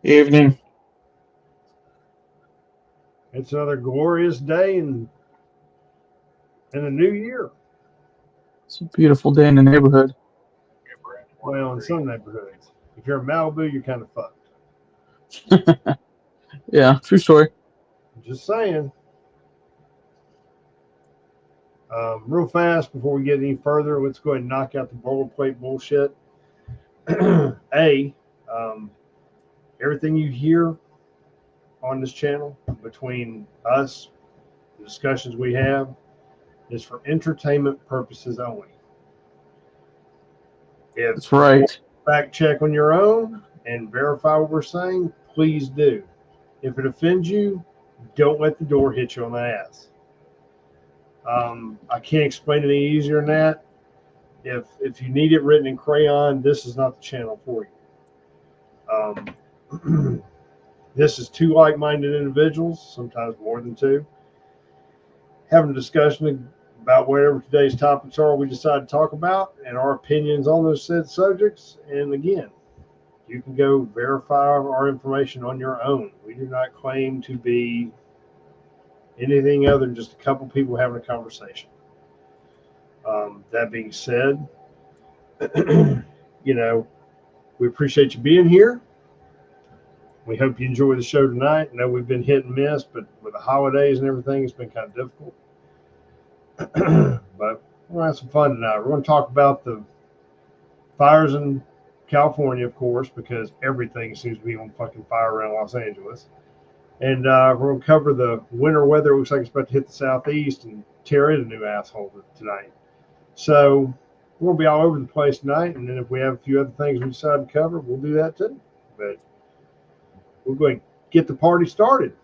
Evening. It's another glorious day in the new year. It's a beautiful day in the neighborhood. Well, in some neighborhoods. If you're in Malibu, you're kind of fucked. Yeah, true story. Just saying. Real fast before we get any further, let's go ahead and knock out the boilerplate bullshit. A, um, everything you hear on this channel between us, the discussions we have, is for entertainment purposes only. If That's right. fact check on your own and verify what we're saying, please do. If it offends you, don't let the door hit you on the ass. I can't explain it any easier than that. If you need it written in crayon, this is not the channel for you. This is two like-minded individuals, sometimes more than two, having a discussion about whatever today's topics are we decide to talk about and our opinions on those said subjects. And again, you can go verify our information on your own. We do not claim to be anything other than just a couple people having a conversation. That being said, we appreciate you being here. We hope you enjoy the show tonight. I know we've been hit and miss, but with the holidays and everything, it's been kind of difficult. But we're going to have some fun tonight. We're going to talk about the fires in California, of course, because everything seems to be on fucking fire around Los Angeles. And we're going to cover the winter weather. It looks like it's about to hit the southeast and tear in a new asshole tonight. So we're going to be all over the place tonight. And then if we have a few other things we decide to cover, we'll do that too. But we're going to get the party started.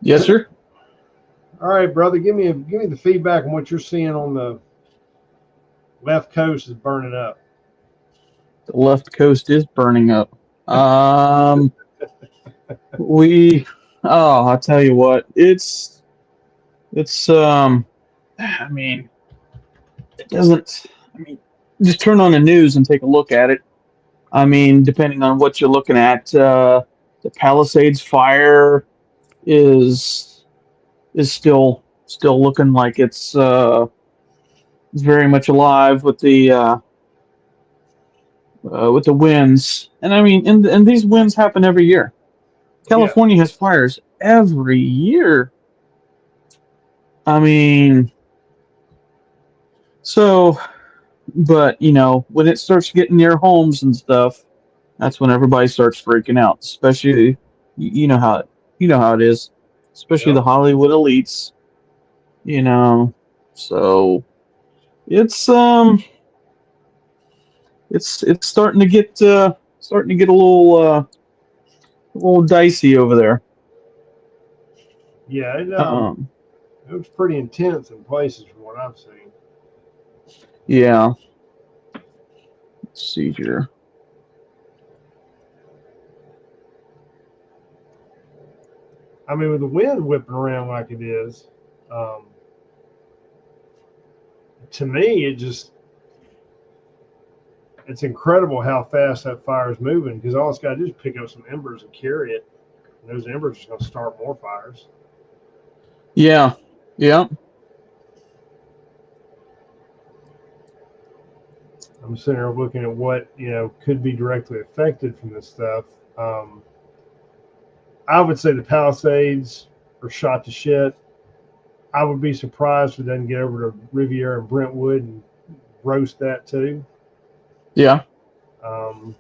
Yes, sir. All right, brother. Give me the feedback on what you're seeing on the left coast is burning up. The left coast is burning up. I'll tell you what, it's I mean, it doesn't, I mean, just turn on the news and take a look at it. I mean, depending on what you're looking at, the Palisades fire is still looking like it's very much alive with the winds. And I mean, and these winds happen every year. Yeah. California has fires every year. I mean, so, but when it starts getting near homes and stuff, that's when everybody starts freaking out. Especially, you know how it is. Especially Yep. the Hollywood elites. You know, so it's it's starting to get a little dicey over there. Yeah. Um, It was pretty intense in places from what I've seen. yeah. Let's see here. I mean, with the wind whipping around like it is, um, to me, it's incredible how fast that fire is moving because all it's got to do is pick up some embers and carry it. And those embers are going to start more fires. Yeah. Yeah. I'm sitting here looking at what, could be directly affected from this stuff. I would say the Palisades are shot to shit. I would be surprised if it doesn't get over to Riviera and Brentwood and roast that too. Yeah. Um,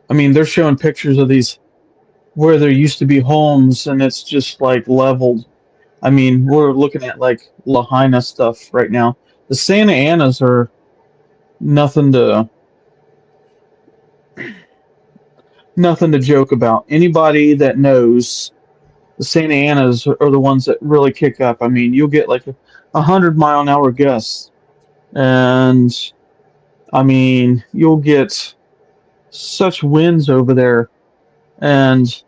I mean, they're showing pictures of these where there used to be homes and it's just like leveled. I mean, we're looking at like Lahaina stuff right now. The Santa Anas are nothing to nothing to joke about. Anybody that knows the Santa Anas are the ones that really kick up. I mean, you'll get like 100-mile-an-hour gusts, and I mean, you'll get such winds over there, and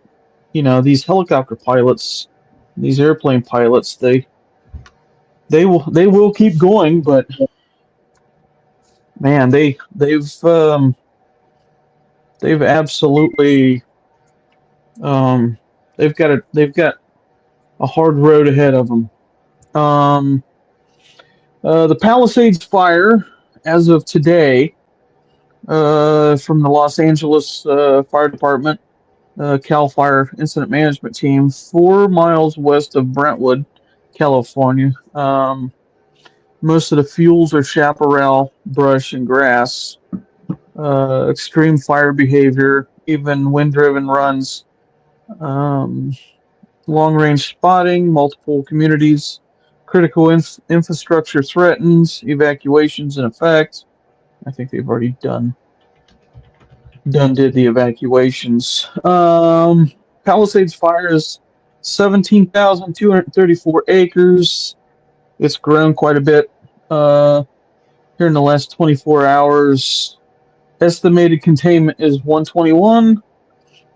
these helicopter pilots, these airplane pilots, they will keep going, but man, they've they've absolutely they've got a hard road ahead of them. Um, the Palisades fire, as of today, from the Los Angeles Fire Department, Cal Fire Incident Management Team, 4 miles west of Brentwood, California. Most of the fuels are chaparral, brush, and grass. Extreme fire behavior, even wind-driven runs, um, long-range spotting, multiple communities, critical infrastructure threatens, evacuations in effect. I think they've already did the evacuations. Palisades fire is 17,234 acres. It's grown quite a bit here in the last 24 hours. Estimated containment is 121.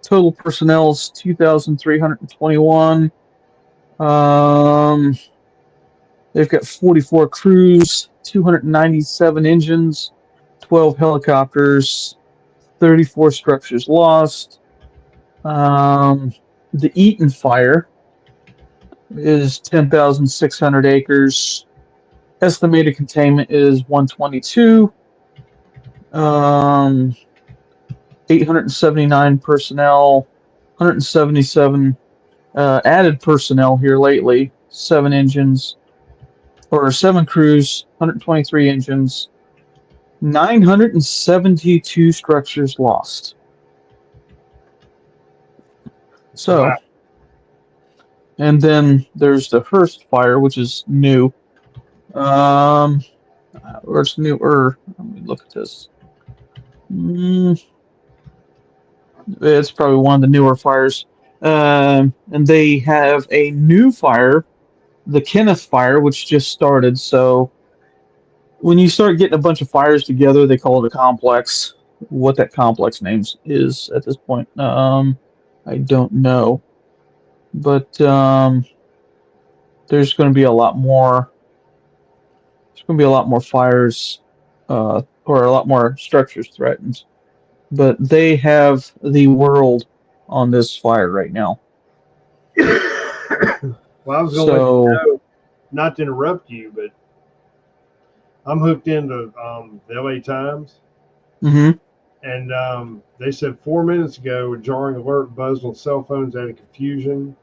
Total personnel is 2,321. They've got 44 crews, 297 engines, 12 helicopters, 34 structures lost. The Eaton fire is 10,600 acres. Estimated containment is 122. 879 personnel, 177 added personnel here lately. 7 crews, 123 engines, 972 structures lost. So, Wow. and then there's the Hearst fire, which is new. Or it's newer. Let me look at this. It's probably one of the newer fires. And they have a new fire, the Kenneth fire, which just started. So when you start getting a bunch of fires together, they call it a complex. What that complex name is at this point, I don't know. But there's going to be a lot more. There's going to be a lot more fires, or a lot more structures threatened. But they have the world on this fire right now. Well, I was going to let you know, not to interrupt you, but I'm hooked into the LA Times. Mm-hmm. And they said 4 minutes ago, a jarring alert buzzed on cell phones, adding confusion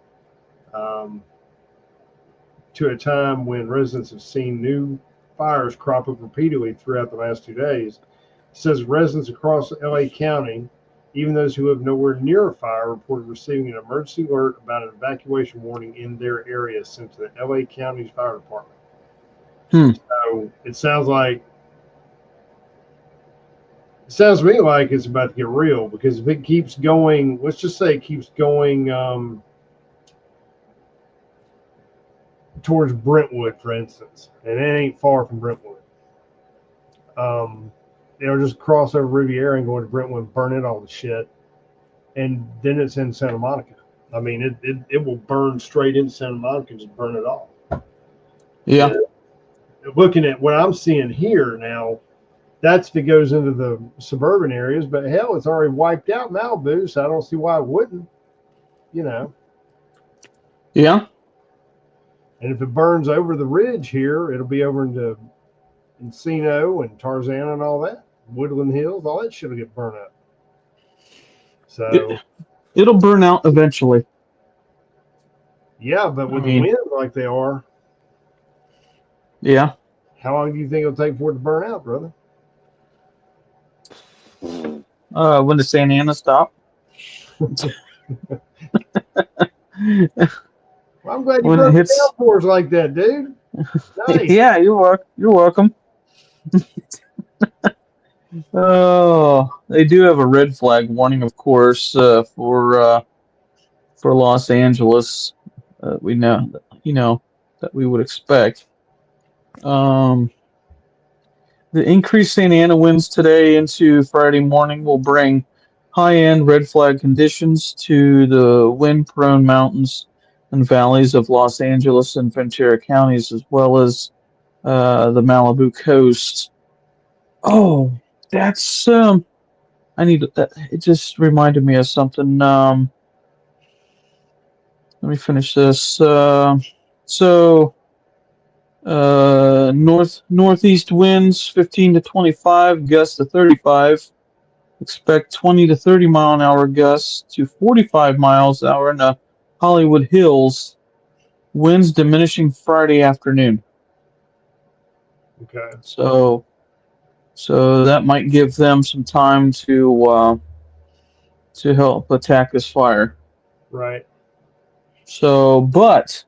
to a time when residents have seen new fires crop up repeatedly throughout the last 2 days. It says residents across LA County, even those who live nowhere near a fire, reported receiving an emergency alert about an evacuation warning in their area sent to the LA County's fire department. So it sounds to me like it's about to get real, because if it keeps going, let's just say it keeps going towards Brentwood, for instance, and it ain't far from Brentwood. They'll just cross over Riviera and go into Brentwood and burn it all the shit, and then it's in Santa Monica. I mean, it will burn straight into Santa Monica and just burn it all. Yeah. Looking at what I'm seeing here now, that's if it goes into the suburban areas, but hell, it's already wiped out Malibu, so I don't see why it wouldn't, Yeah. And if it burns over the ridge here, it'll be over into Encino and Tarzana and all that, Woodland Hills, all that shit will get burned up. So it'll burn out eventually. Yeah, but with the wind like they are, yeah. How long do you think it'll take for it to burn out, brother? When the Santa Ana stop. Well, I'm glad you When broke it it hits- down for us like that, dude. Nice. Yeah, you're welcome. Oh, they do have a red flag warning, of course, for Los Angeles. We know, that we would expect. The increased Santa Ana winds today into Friday morning will bring high-end red flag conditions to the wind-prone mountains and valleys of Los Angeles and Ventura counties, as well as the Malibu coast. Oh, that's I need it just reminded me of something. Let me finish this. So northeast winds 15 to 25, gusts to 35. Expect 20 to 30 mile an hour gusts to 45 miles an hour in the Hollywood Hills. Winds diminishing Friday afternoon. Okay. So that might give them some time to help attack this fire. Right. So, but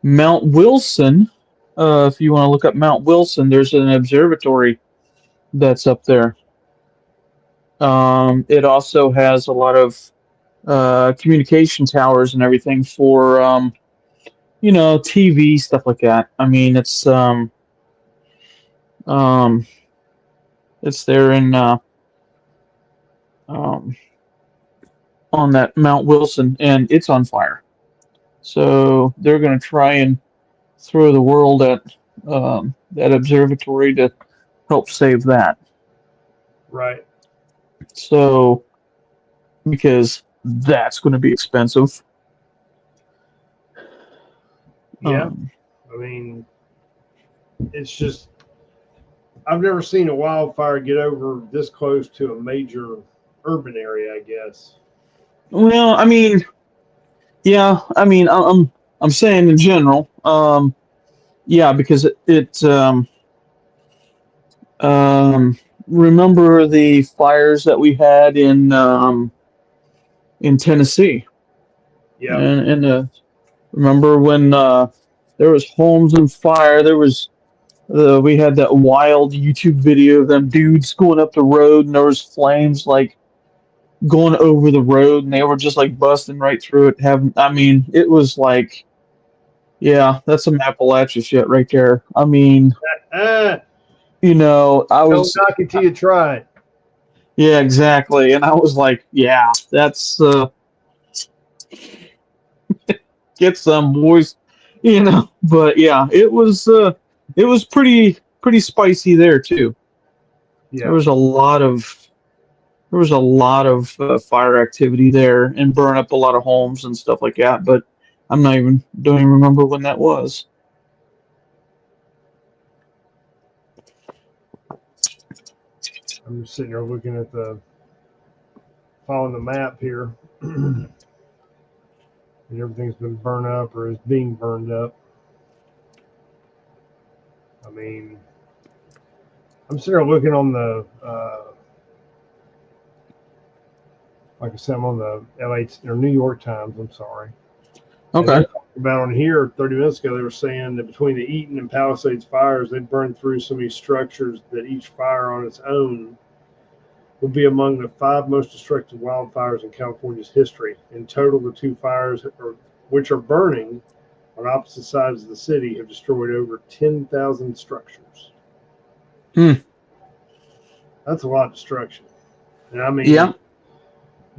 Mount Wilson, if you want to look up Mount Wilson, there's an observatory that's up there. It also has a lot of communication towers and everything for TV stuff like that. I mean, um, it's there in um, on that Mount Wilson, and it's on fire. So they're going to try and throw the world at that observatory to help save that. Right. So because that's going to be expensive. Yeah. Um, I mean, it's just I've never seen a wildfire get over this close to a major urban area, I guess. well, I mean, yeah, I mean, I'm saying in general, yeah, because um, remember the fires that we had in Tennessee, Yeah. and remember when there was homes on fire. There was we had that wild YouTube video of them dudes going up the road, and there was flames like going over the road, and they were just like busting right through it. Having, I mean, it was like, yeah, that's some Appalachia shit right there. I mean, Ah, I don't was, knock it till you try it. yeah, exactly, and I was like, yeah, that's get some boys, But yeah, it was pretty spicy there too. There Yeah. was a lot of fire activity there and burn up a lot of homes and stuff like that. But don't even remember when that was. I'm just sitting here looking at following the map here. And everything's been burned up or is being burned up. I mean, I'm sitting here looking on the, like I said, I'm on the LA or New York Times. I'm sorry. And they're Okay. talking about on here 30 minutes ago, they were saying that between the Eaton and Palisades fires, they burned through so many structures that each fire on its own will be among the 5 most destructive wildfires in California's history. In total, the 2 fires, which are burning on opposite sides of the city, have destroyed over 10,000 structures. Hmm. That's a lot of destruction. And I mean, Yeah.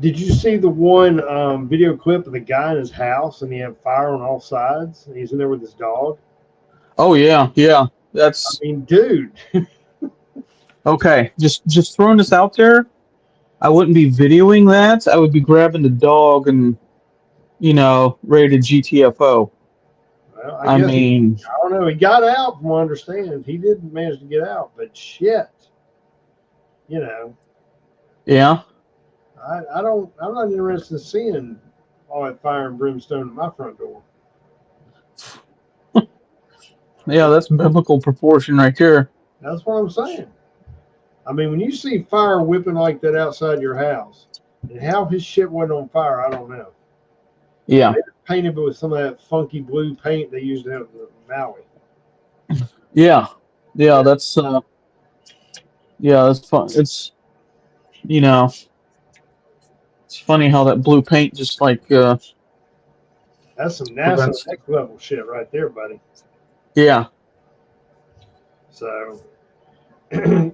did you see the one video clip of the guy in his house and he had fire on all sides and he's in there with his dog? Oh yeah. Yeah. I That's mean, dude. okay. Just throwing this out there. I wouldn't be videoing that. I would be grabbing the dog and ready to GTFO. Well, I I guess mean, I don't know. He got out, from what I understand. He didn't manage to get out, but shit, you know, yeah. I'm not interested in seeing all that fire and brimstone at my front door. Yeah, that's biblical proportion right there. That's what I'm saying. I mean, when you see fire whipping like that outside your house, and how his shit wasn't on fire, I don't know. Yeah. Painted with some of that funky blue paint they used to have in Maui. Yeah. Yeah, Yeah, that's fun. You know, it's funny how that blue paint just like that's some NASA prevents. next level shit right there, buddy. Yeah. So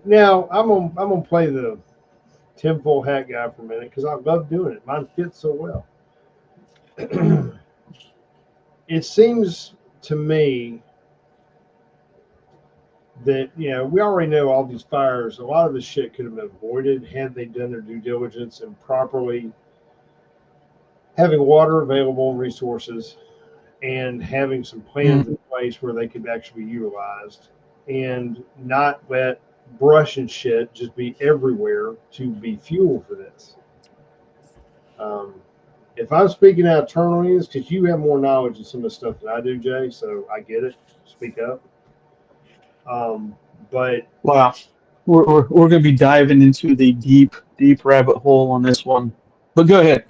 now I'm gonna play the tinfoil hat guy for a minute because I love doing it. Mine fits so well. It seems to me that, we already know all these fires. A lot of this shit could have been avoided had they done their due diligence and properly having water available, resources, and having some plans in place where they could actually be utilized, and not let brush and shit just be everywhere to be fuel for this. If I'm speaking out of turn on you, it's because you have more knowledge of some of the stuff than I do, Jay. So I get it. Speak up. But Wow, we're going to be diving into the deep rabbit hole on this one. But go ahead,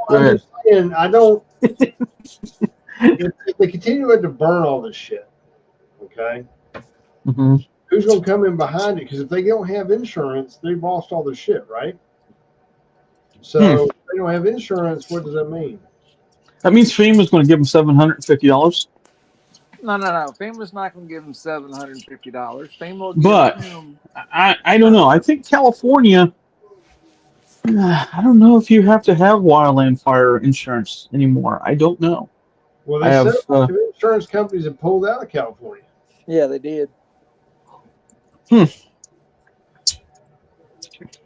I'm just saying, I don't. if they continue to burn all this shit, okay, Mm-hmm. who's going to come in behind it? Because if they don't have insurance, they've lost all their shit, right? So if they don't have insurance, what does that mean? That means FEMA's going to give them $750. No. FEMA's not going to give them $750. FEMA will But give them. I don't know. I think California. I don't know if you have to have wildland fire insurance anymore. I don't know. Well, I they have, said a bunch of insurance companies have pulled out of California. Yeah, they did.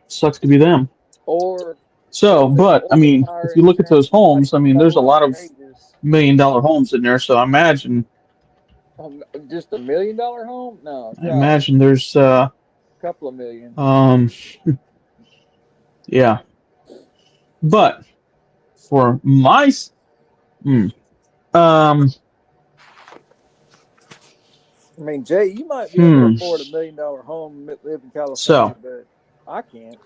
Sucks to be them. Or So, but I mean, if you look at those homes, I mean, there's a lot of $1 million homes in there. So I imagine. Just $1 million home? No, I imagine there's a couple of million. Yeah. But for my, I mean, Jay, you might be able to afford $1 million home, live in California, but I can't.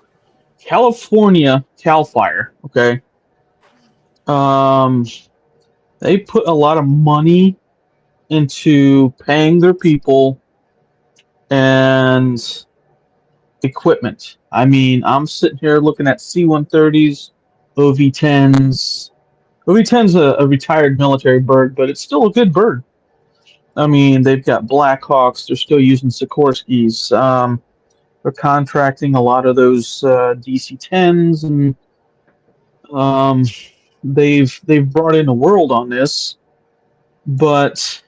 California Cal Fire, okay. They put a lot of money into paying their people and equipment. I mean, I'm sitting here looking at C-130s, OV-10s. OV-10's a retired military bird, but it's still a good bird. I mean, they've got Blackhawks. They're still using Sikorskys. They're contracting a lot of those DC-10s, and they've brought in the world on this, but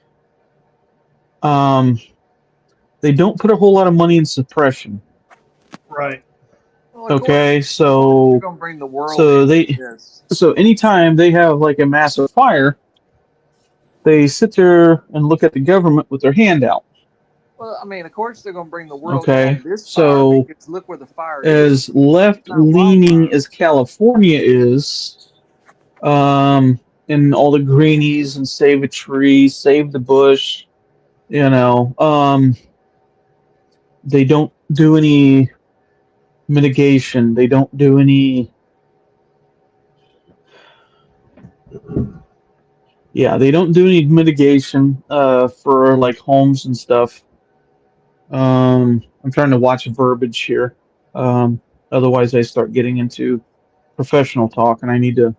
they don't put a whole lot of money in suppression. Right. Well, Okay, so gonna bring the world so anytime they have like a massive fire, they sit there and look at the government with their hand out. Well, I mean, of course they're going to bring the world Okay, on this so fire because look where the fire as is. left-leaning as California is, and all the greenies and save a tree, save the bush, they don't do any mitigation. They don't do any. Yeah, they don't do any mitigation for like homes and stuff. I'm trying to watch verbiage here. Otherwise, I start getting into professional talk, and I need to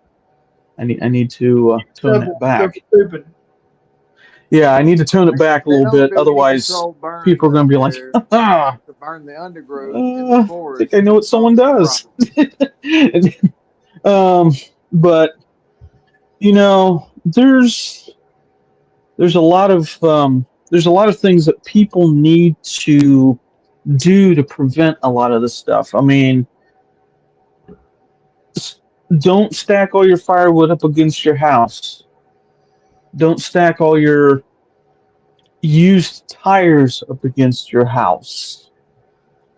tone that back. Stupid. Yeah, I need to tone it back a little bit. Otherwise, people are going to be like, to burn the undergrowth in the forest. I think I know what someone does. But there's a lot of things that people need to do to prevent a lot of this stuff. I mean, don't stack all your firewood up against your house. Don't stack all your used tires up against your house.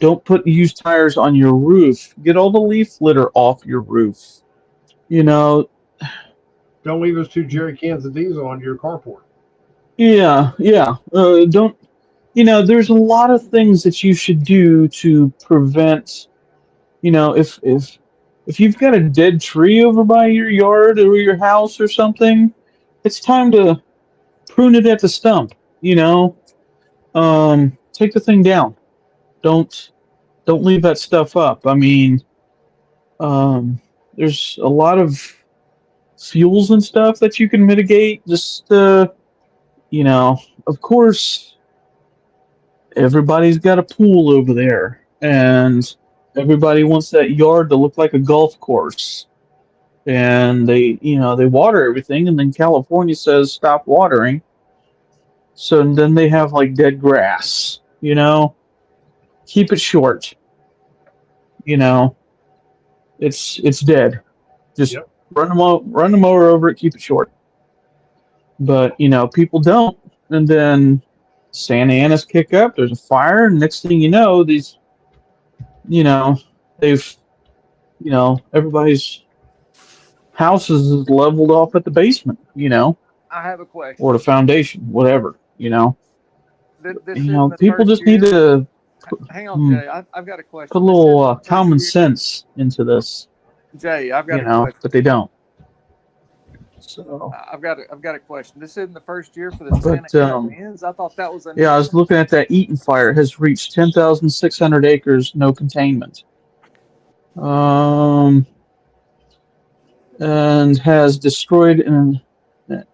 Don't put used tires on your roof. Get all the leaf litter off your roof. Don't leave those 2 jerry cans of diesel on your carport. Yeah. Don't. There's a lot of things that you should do to prevent. If you've got a dead tree over by your yard or your house or something, it's time to prune it at the stump. Take the thing down. Don't leave that stuff up. I mean, there's a lot of fuels and stuff that you can mitigate. Just of course, everybody's got a pool over there, and everybody wants that yard to look like a golf course. And they water everything, and then California says stop watering. So then they have like dead grass. You know, keep it short. You know, it's dead. Just Yep. run the mower over it. Keep it short. But you know, people don't, and then Santa Ana's kick up. There's a fire, and next thing you know, these, you know, they've, you know, everybody's house is leveled off at the basement. You know, I have a or question. the foundation, whatever. This You isn't know, the people first just need year. to Hang on, hmm, Jay. I've got a put a question. This little isn't the first common year. sense into this. Jay, I've got You a know, question. but they don't. So, I've got a question. This isn't the first year for the Santa but Ana winds. I thought that was a yeah, new I was thing. looking at that Eaton fire. It has reached 10,600 acres, no containment. Um, and has destroyed an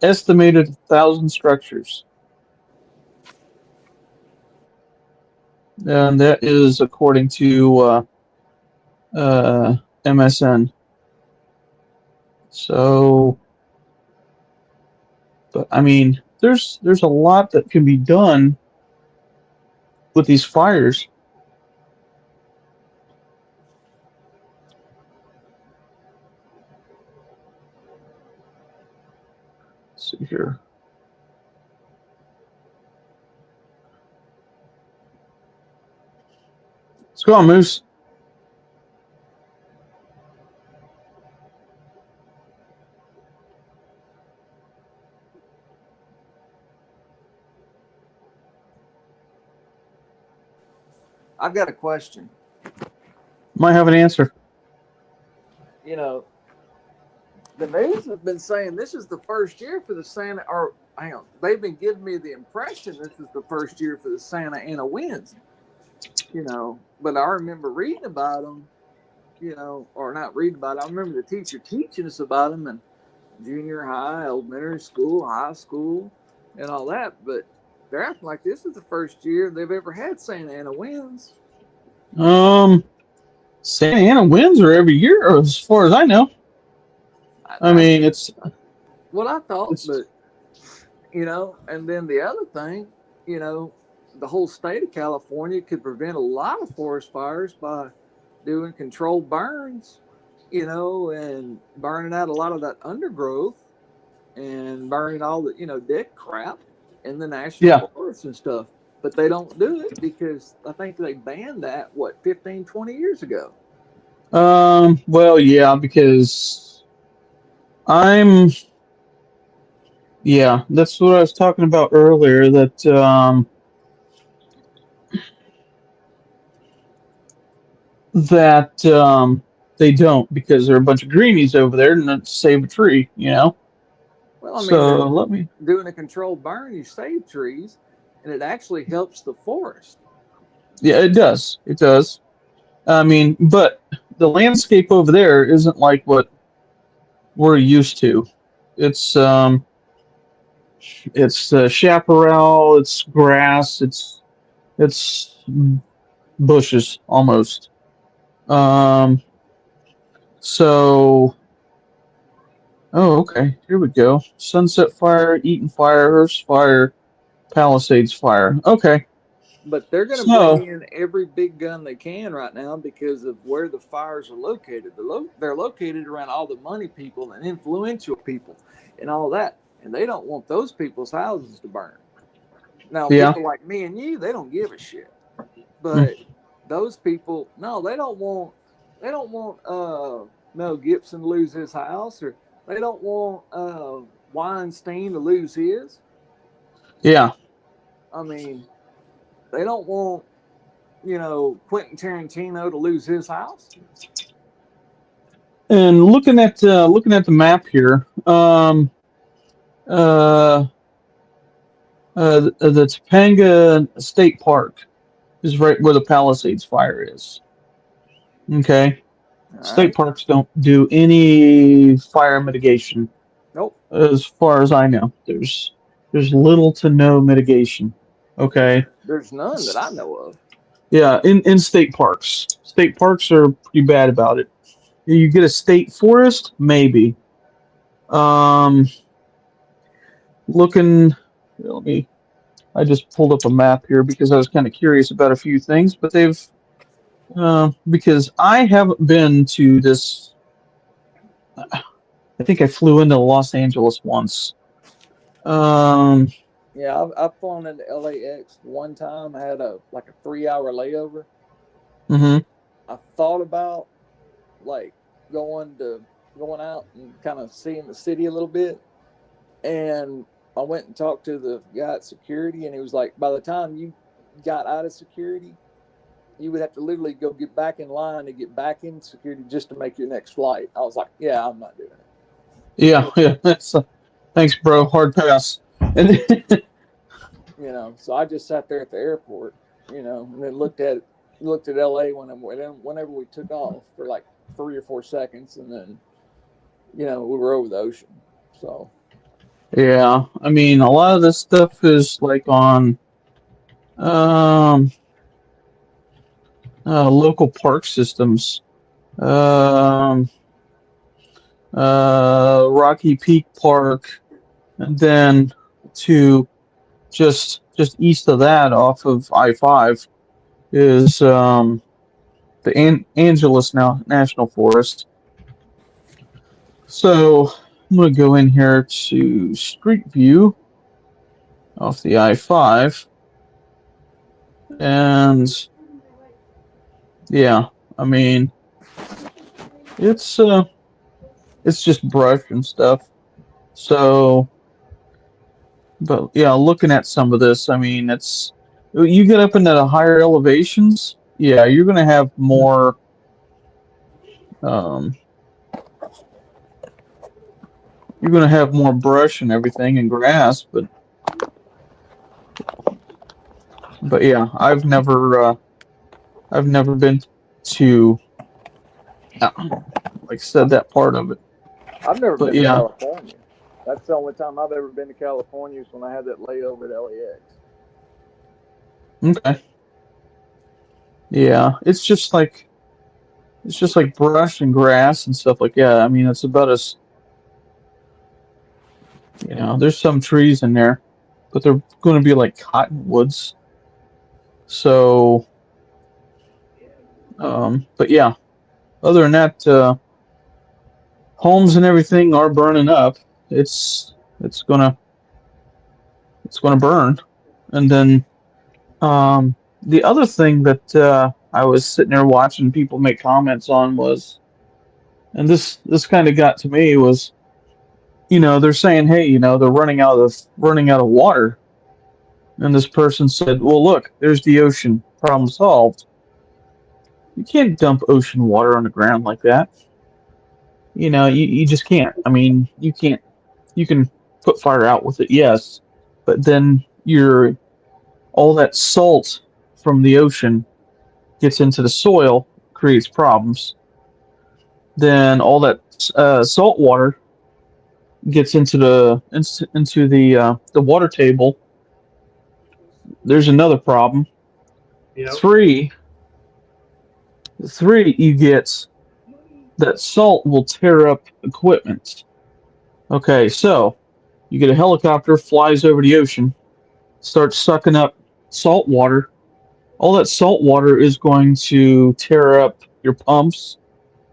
estimated 1,000 structures. And that is according to MSN. So, but I mean, there's a lot that can be done with these fires. Let's see here. Let's go on, Moose. I've got a question. Might have an answer. You know, the news has been saying this is the first year for the Santa. Or hang on, they've been giving me the impression this is the first year for the Santa Ana winds. But I remember reading about them. Or not reading about it. I remember the teacher teaching us about them in junior high, elementary school, high school, and all that. But they're acting like this is the first year they've ever had Santa Ana winds. Um, Santa Ana wins are every year, as far as I know. I That's mean, what I thought. it's But and then the other thing, you know, the whole state of California could prevent a lot of forest fires by doing controlled burns, and burning out a lot of that undergrowth and burning all the, dead crap in the national yeah. forests and stuff. But they don't do it because I think they banned that, 15, 20 years ago. Well, yeah, because I'm yeah, that's what I was talking about earlier. That they don't because there are a bunch of greenies over there and let's save a tree. You know. Well, I mean, So let me. doing a controlled burn, you save trees and it actually helps the forest. Yeah, it does. It does. I mean, but the landscape over there isn't like what we're used to. It's um, it's chaparral, it's grass, it's bushes almost. Um, so oh, okay, here we go. Sunset Fire, Eaton Fire, Hearst Fire, Palisades Fire. Okay, But they're going to bring so in every big gun they can right now because of where the fires are located. They're located around all the money people and influential people and all that. And they don't want those people's houses to burn. Now, yeah, people like me and you, they don't give a shit. mm, But those people, no, they don't want Mel Gibson to lose his house, or they don't want Weinstein to lose his. yeah. I mean, they don't want Quentin Tarantino to lose his house. And looking at the map here, uh, the Topanga State Park is right where the Palisades Fire is. Okay, All state right. parks don't do any fire mitigation, Nope. as far as I know. There's little to no mitigation. Okay, There's none that I know of. yeah, in state parks are pretty bad about it. You get a state forest, maybe. Um, looking, let me I just pulled up a map here because I was kind of curious about a few things, but they've because I haven't been to this. I think I flew into Los Angeles once. Um, Yeah, I've flown into LAX one time. I had a 3 hour layover. mhm. I thought about like going out and kind of seeing the city a little bit, and I went and talked to the guy at security, and he was like, by the time you got out of security, you would have to literally go get back in line to get back in security just to make your next flight. I was like, yeah, I'm not doing it. Yeah, yeah. That's thanks, bro. Hard pass. And So I just sat there at the airport, and then looked at LA whenever we took off for like 3 or 4 seconds, and then we were over the ocean. So yeah, I mean, a lot of this stuff is like on um local park systems. Um, Rocky Peak Park, and then to just east of that, off of I-5, is the Angeles now National Forest. So I'm gonna go in here to Street View off the I-5, and yeah, I mean it's just brush and stuff. So, but yeah, looking at some of this, I mean, it's you get up into the higher elevations, yeah, you're gonna have more. Um, you're gonna have more brush and everything and grass, but yeah, I've never been to like I said that part of it. I've never But been to yeah, California. That's the only time I've ever been to California is when I had that layover at LAX. okay, yeah, it's just like brush and grass and stuff like that. I mean, it's about as there's some trees in there, but they're going to be like cottonwoods. So, but yeah, other than that, homes and everything are burning up. It's it's gonna it's gonna burn, and then the other thing that I was sitting there watching people make comments on was, and this kind of got to me was, they're saying, hey, they're running out of water, and this person said, well, look, there's the ocean, problem solved. You can't dump ocean water on the ground like that. You just can't. I mean, you can't. You can put fire out with it, yes, but then all that salt from the ocean gets into the soil, creates problems. Then all that salt water gets into the water table. There's another problem. Yep. Three, you get that salt will tear up equipment. Okay, so you get a helicopter, flies over the ocean, starts sucking up salt water. All that salt water is going to tear up your pumps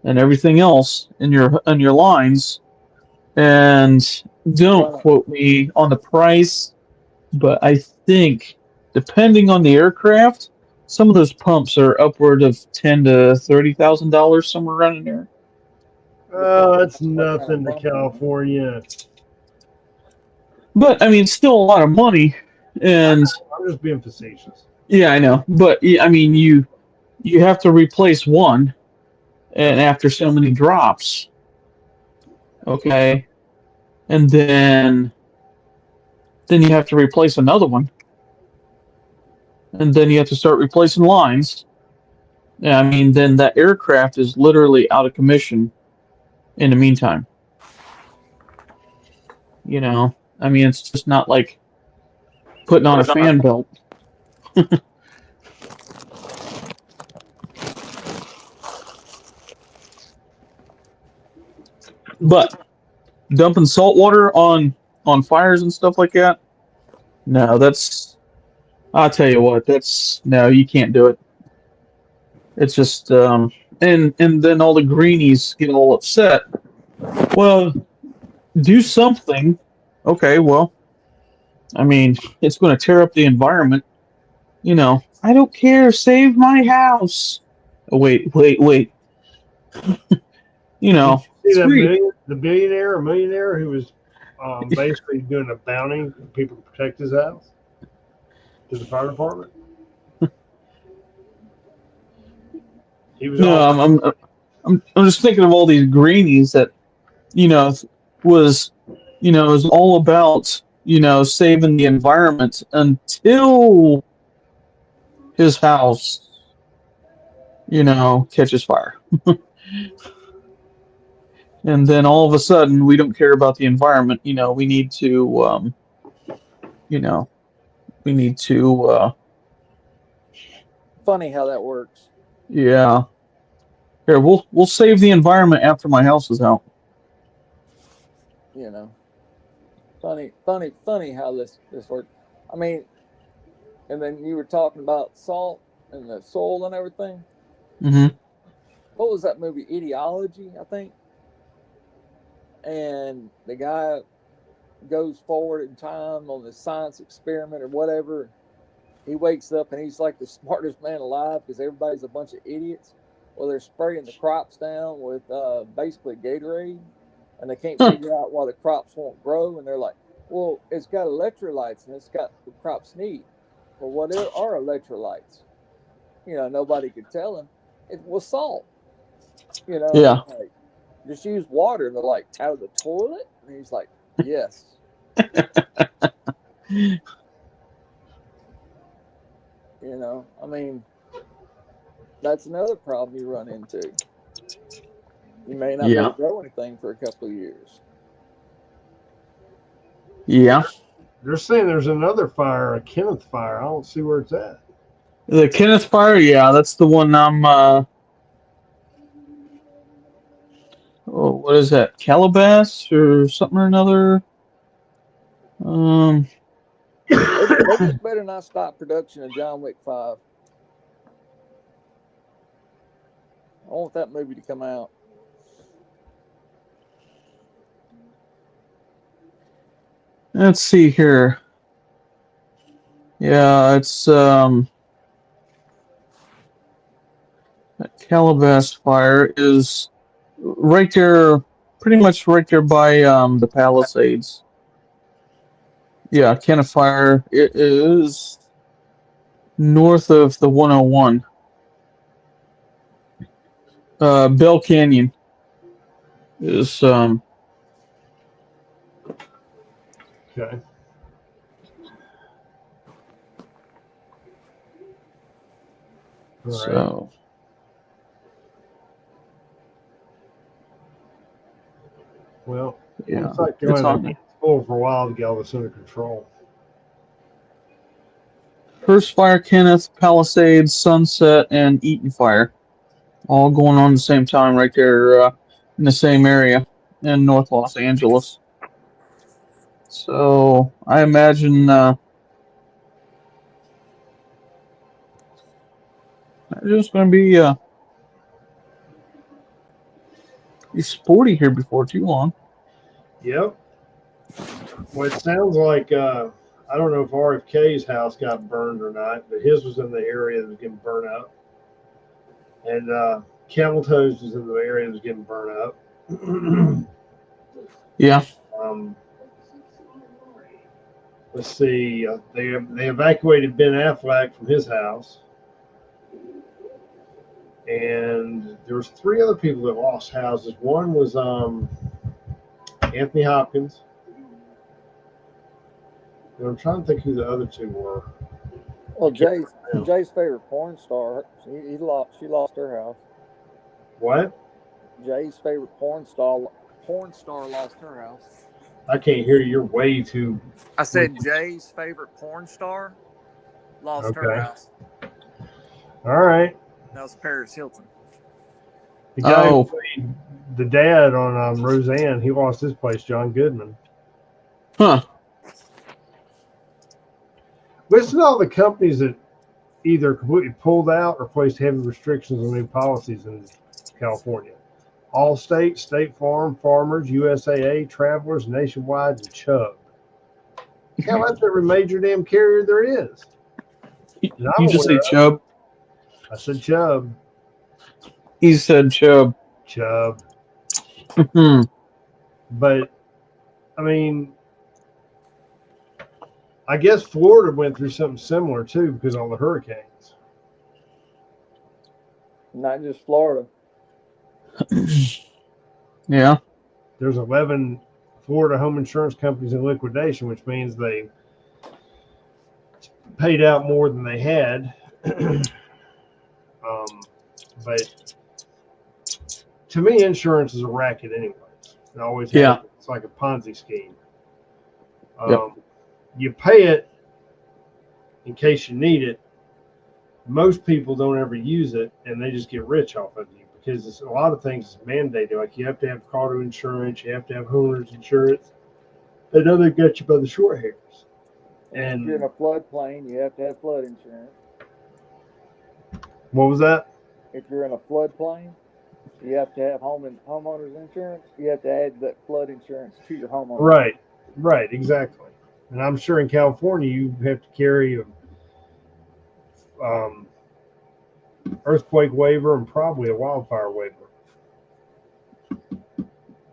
and everything else in your lines. And don't quote me on the price, but I think depending on the aircraft, some of those pumps are upward of $10,000 to $30,000, somewhere around in there. Oh, that's nothing to California. But I mean, it's still a lot of money, and I'm just being facetious. yeah, I know. But I mean, you have to replace one, and after so many drops, okay, and then you have to replace another one, and then you have to start replacing lines. Yeah, I mean, then that aircraft is literally out of commission in the meantime. I mean, it's just not like putting on a fan belt. But dumping salt water on fires and stuff like that, no, I'll tell you what, that's no, you can't do it. It's just and then all the greenies get all upset. Well, do something. Okay, well, I mean, it's going to tear up the environment. I don't care. Save my house. Oh, wait. Did you see It's that free. the billionaire or millionaire who was basically doing a bounty for people to protect his house to the fire department? He was No, all I'm just thinking of all these greenies that you know was is all about saving the environment until his house catches fire, and then all of a sudden we don't care about the environment. We need to you know we need to Funny how that works. yeah. Here, we'll save the environment after my house is out. You know, funny how this works. I mean, and then you were talking about salt and the soil and everything. Hmm. What was that movie? Ideology, I think. And the guy goes forward in time on this science experiment or whatever. He wakes up and he's like the smartest man alive because everybody's a bunch of idiots. Well, they're spraying the crops down with basically Gatorade, and they can't Huh. figure out why the crops won't grow. And they're like, "Well, it's got electrolytes and it's got what crops need." Well, what are electrolytes? Nobody could tell him. It was salt. And Yeah. he's like, "Just use water." And they're like, "Out of the toilet?" And he's like, "Yes." I mean, that's another problem you run into. You may not be able Yeah. to grow anything for a couple of years. Yeah. they're saying there's another fire, a Kenneth fire. I don't see where it's at. The Kenneth Fire, yeah, that's the one I'm what is that? Calabas or something or another? Um They just better not stop production of John Wick 5. I want that movie to come out. let's see here. Yeah, it's that Calabas Fire is right there, pretty much right there by the Palisades. Yeah, Kenneth Fire. It is north of the 101. Bell Canyon is Okay. All right. so Well, yeah, looks like they're it's going on to the be full for a while to get all this under control. First Fire, Kenneth, Palisades, Sunset, and Eaton Fire, all going on at the same time right there in the same area in North Los Angeles. So I imagine it's going to be sporty here before too long. Yep. Well, it sounds like I don't know if RFK's house got burned or not, but his was in the area that was getting burned up, and Camel Toes was in the area that was getting burned up. Yeah. um, let's see. They evacuated Ben Affleck from his house, and there was 3 other people that lost houses. One was Anthony Hopkins. And I'm trying to think who the other 2 were. Well, Jay's favorite porn star, she lost her house. What? Jay's favorite porn star lost her house. I can't hear you. You're way too. I said Jay's favorite porn star lost her Okay. house. All right. That was Paris Hilton. The guy Oh. who played the dad on Roseanne, he lost his place, John Goodman. Huh. Listen to all the companies that either completely pulled out or placed heavy restrictions on new policies in California. Allstate, State Farm, Farmers, USAA, Travelers, Nationwide, and Chubb. Hell, that's every major damn carrier there is. And I'm You just say aware of. Chubb. I said Chubb. He said Chubb. Chubb. Hmm. But, I mean, I guess Florida went through something similar too because of all the hurricanes. Not just Florida. Yeah. There's 11 Florida home insurance companies in liquidation, which means they paid out more than they had. But to me, insurance is a racket, anyways. It always has. Yeah. It's like a Ponzi scheme. Yep. You pay it in case you need it. Most people don't ever use it, and they just get rich off of you because it's, a lot of things is mandated. Like you have to have auto insurance, you have to have homeowners insurance. They know they got you by the short hairs. And if you're in a floodplain, you have to have flood insurance. What was that? If you're in a floodplain, you have to have homeowners insurance. You have to add that flood insurance to your homeowner. Right, exactly. And I'm sure in California you have to carry a earthquake waiver and probably a wildfire waiver.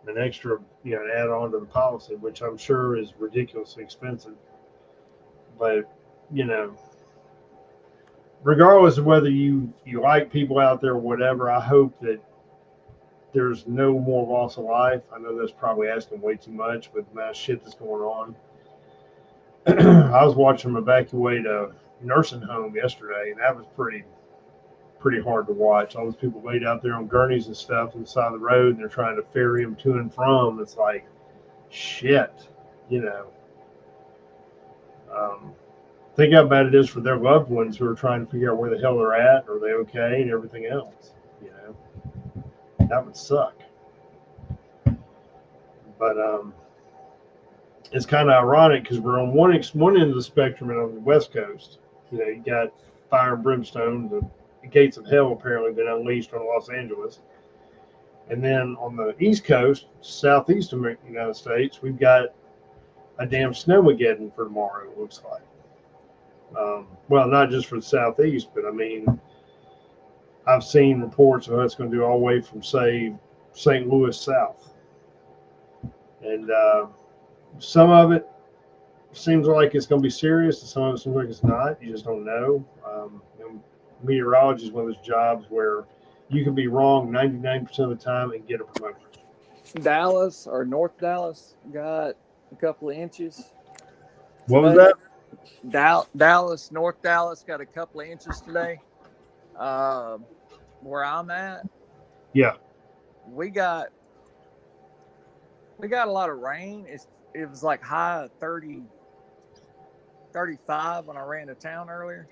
An extra, to add on to the policy, which I'm sure is ridiculously expensive. But, regardless of whether you like people out there or whatever, I hope that there's no more loss of life. I know that's probably asking way too much with the amount of shit that's going on. I was watching them evacuate a nursing home yesterday, and that was pretty hard to watch. All those people laid out there on gurneys and stuff on the side of the road, and they're trying to ferry them to and from. It's like, shit, think how bad it is for their loved ones who are trying to figure out where the hell they're at, are they okay, and everything else. That would suck. But it's kind of ironic because we're on one end of the spectrum and on the West Coast. You got fire and brimstone, the gates of hell apparently been unleashed on Los Angeles. And then on the East Coast, southeast of the United States, we've got a damn snowmageddon for tomorrow, it looks like. Well, not just for the southeast, but I mean, I've seen reports of it's going to do all the way from, say, St. Louis south. And some of it seems like it's going to be serious, and some of it seems like it's not. You just don't know. Meteorology is one of those jobs where you can be wrong 99% of the time and get a promotion. Dallas or North Dallas got a couple of inches. What was that? Dallas, North Dallas got a couple of inches today. Where I'm at, yeah, we got a lot of rain. It was like high 30, 35 when I ran to town earlier.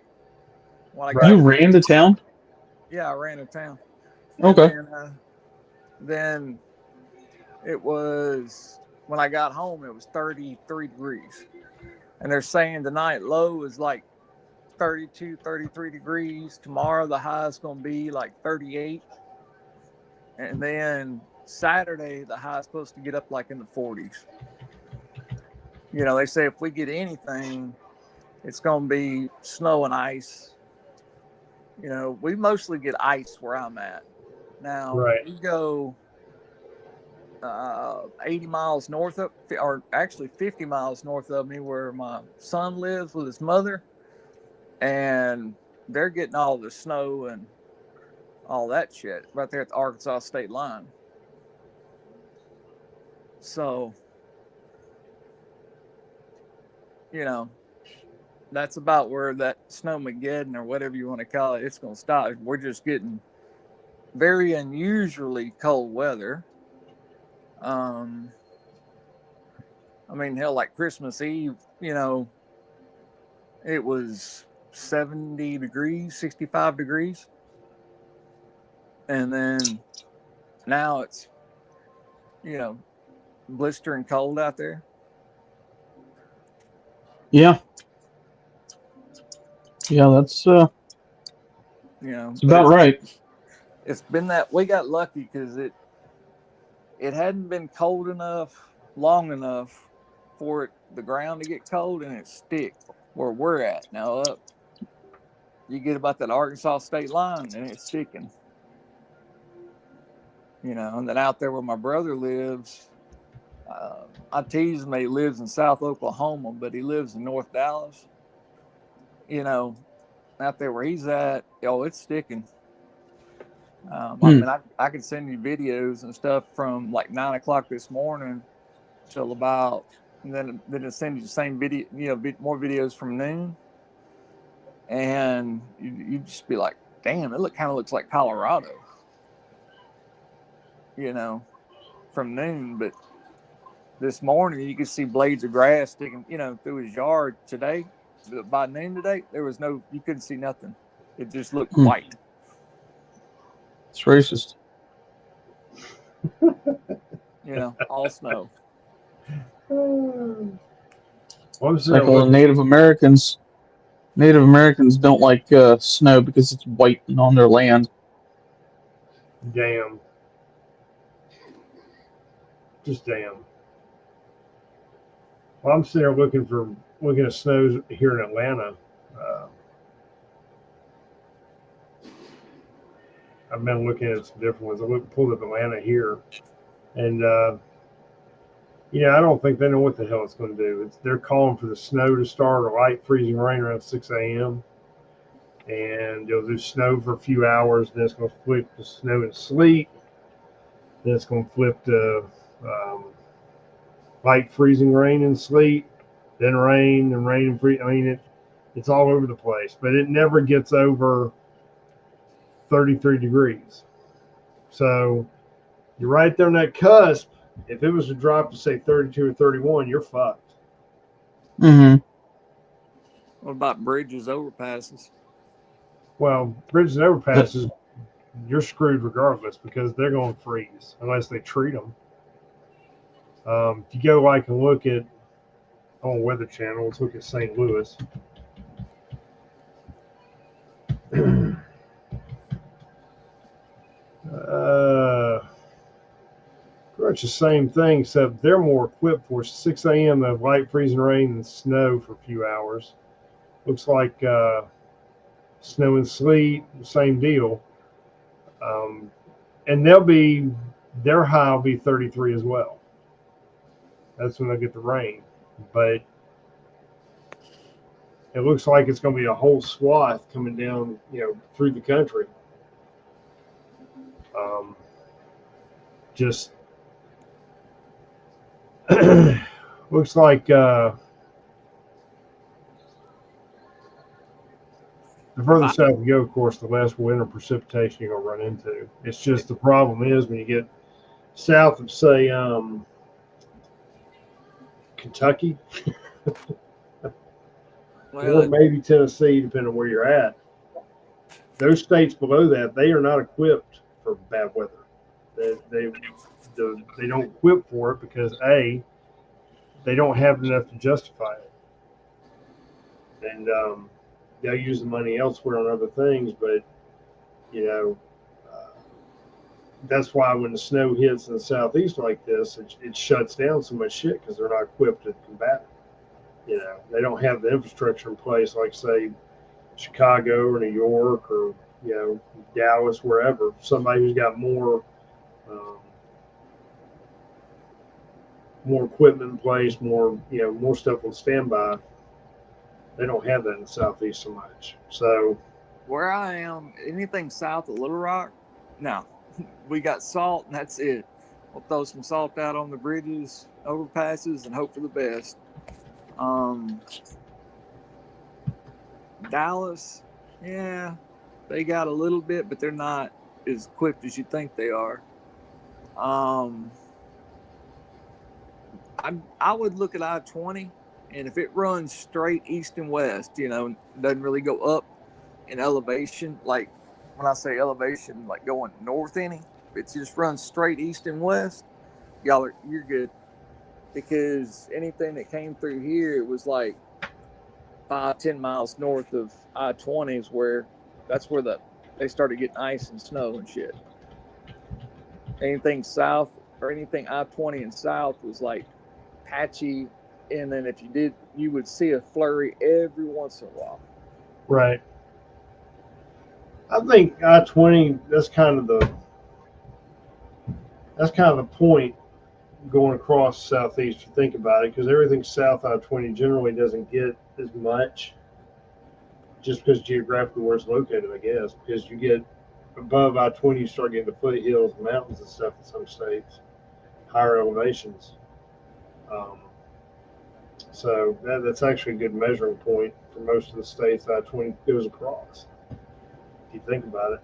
You ran to town? Yeah, I ran to town. Okay. Then it was, when I got home, it was 33 degrees. And they're saying tonight low is like 32, 33 degrees. Tomorrow the high is going to be like 38. And then Saturday the high is supposed to get up like in the 40s. They say if we get anything, it's going to be snow and ice. We mostly get ice where I'm at. Now, we go 80 miles north of, or actually 50 miles north of me, where my son lives with his mother, and they're getting all the snow and all that shit right there at the Arkansas state line. So, that's about where that snowmageddon or whatever you want to call it, it's going to stop. We're just getting very unusually cold weather. I mean, hell, like Christmas Eve, it was 70 degrees, 65 degrees. And then now it's, blistering cold out there. Yeah. Yeah, that's You know, it's but about right. it's been that we got lucky because it hadn't been cold enough long enough for the ground to get cold and it stick where we're at now. Up, you get about that Arkansas state line and it's sticking. You know, and then out there where my brother lives, I tease him that he lives in South Oklahoma, but he lives in North Dallas. You know, out there where he's at, oh, it's sticking. I Hmm. mean, I could send you videos and stuff from like 9 o'clock this morning till about, and then it send you the same video, more videos from noon, and you just be like, damn, it kind of looks like Colorado, you know, from noon. But this morning you could see blades of grass sticking, through his yard today. But by noon today, you couldn't see nothing. It just looked Hmm. white, It's racist. all snow. Well, I'm It's sitting there like well, looking. Native Americans. Native Americans don't like snow because it's white and on their land. Damn. Just damn. Well, I'm sitting there looking at snows here in Atlanta. Uh, I've been looking at some different ones. Pulled up Atlanta here, and I don't think they know what the hell it's going to do. They're calling for the snow to start, a light freezing rain around 6 a.m. And they'll do snow for a few hours. Then it's going to flip to snow and sleet. Then it's going to flip to um, light freezing rain and sleet. Then rain and rain and freeze. I mean, it's all over the place, but it never gets over 33 degrees. So you're right there on that cusp. If it was to drop to say 32 or 31, you're fucked. Mm-hmm. What about bridges, overpasses? Well, bridges and overpasses, you're screwed regardless because they're going to freeze unless they treat them. If you go and look at on Weather Channel, let's look at St. Louis. Pretty much the same thing, except they're more equipped for 6 a.m. They have light freezing rain and snow for a few hours. Looks like snow and sleet, same deal. Um, and their high will be 33 as well. That's when they'll get the rain. But it looks like it's going to be a whole swath coming down, through the country. Just looks like the further south you go, of course, the less winter precipitation you're going to run into. It's just the problem is when you get south of, say, Kentucky or maybe Tennessee, depending on where you're at. Those states below that, they are not equipped for bad weather. They don't equip for it because A, they don't have enough to justify it, and they'll use the money elsewhere on other things. But uh, that's why when the snow hits in the southeast like this, it shuts down so much shit because they're not equipped to combat it. They don't have the infrastructure in place, like say Chicago or New York or Dallas, wherever. Somebody who's got um, more equipment in place, more stuff on standby. They don't have that in the southeast so much. So Where I am, anything south of Little Rock, no, we got salt and that's it. We'll throw some salt out on the bridges, overpasses, and hope for the best. Dallas, yeah, they got a little bit, but they're not as equipped as you think they are. I would look at I-20, and if it runs straight east and west, doesn't really go up in elevation. Like when I say elevation, like going north any, if it just runs straight east and west, you're good. Because anything that came through here, it was like 5-10 miles north of I-20 is where they started getting ice and snow and shit. Anything south or anything I-20 and south was like patchy, and then if you did, you would see a flurry every once in a while. Right. I think I-20. That's kind of the point going across southeast. To think about it, because everything south I-20 generally doesn't get as much, just because geographically where it's located, I guess. Because you get above I-20, you start getting the foothills, mountains, and stuff in some states, higher elevations. So that's actually a good measuring point for most of the states that I-20 goes across. If you think about it.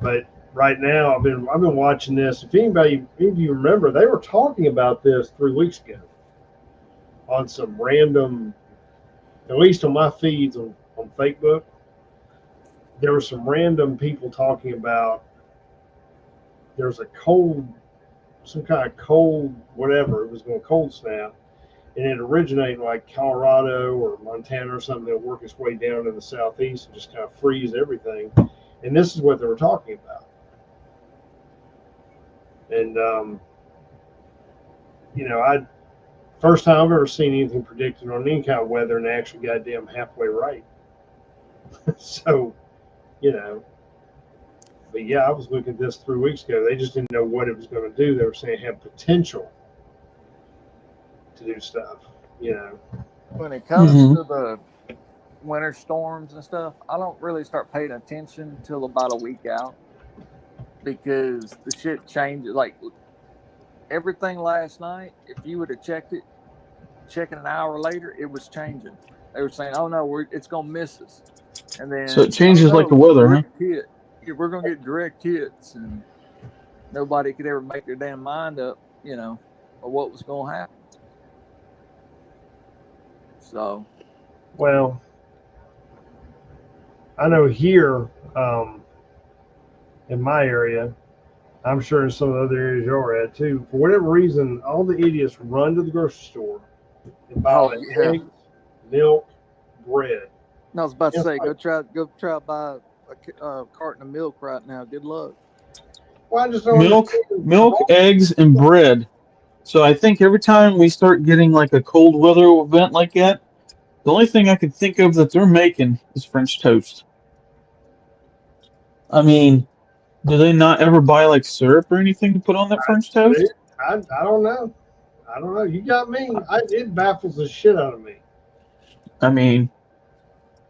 But right now, I've been watching this. If any of you remember, they were talking about this 3 weeks ago on some random, at least on my feeds on Facebook. There were some random people talking about there's a some kind of cold, whatever. It was going to cold snap, and it originated like Colorado or Montana or something that work its way down in the southeast and just kind of freeze everything. And this is what they were talking about. And first time I've ever seen anything predicted on any kind of weather and actually goddamn halfway right. So, but yeah, I was looking at this 3 weeks ago. They just didn't know what it was going to do. They were saying it had potential to do stuff, When it comes to the winter storms and stuff, I don't really start paying attention until about a week out, because the shit changes. Like everything last night, if you would have checking an hour later, it was changing. They were saying, "Oh no, it's gonna miss us," and then So it changes like the weather, huh? We're gonna get direct hits, and nobody could ever make their damn mind up, of what was gonna happen. So, well, I know here in my area, I'm sure in some of the other areas you're at too, for whatever reason, all the idiots run to the grocery store and buy eggs, milk, bread. I was about to say, go try to buy a carton of milk right now. Good luck. Well, I just don't milk, eggs, and bread. So I think every time we start getting like a cold weather event like that, the only thing I can think of that they're making is French toast. I mean, do they not ever buy like syrup or anything to put on that French toast? I don't know. I don't know. You got me. It baffles the shit out of me. I mean,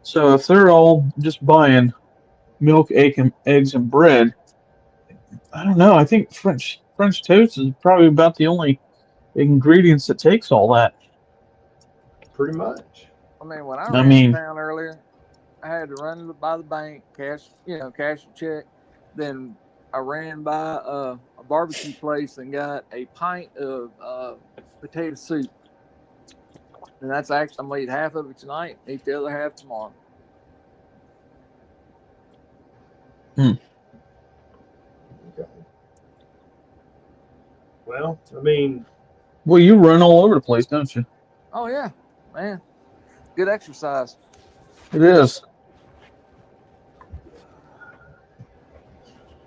so if they're all just buying milk, eggs, and bread, I don't know. I think French toast is probably about the only ingredients that takes all that. Pretty much. I mean, when I ran in town earlier, I had to run by the bank, cash a check. Then I ran by a barbecue place and got a pint of potato soup. And that's actually, I'm going to eat half of it tonight, eat the other half tomorrow. Okay. Well, I mean... Well, you run all over the place, don't you? Oh, yeah, man. Good exercise. It is.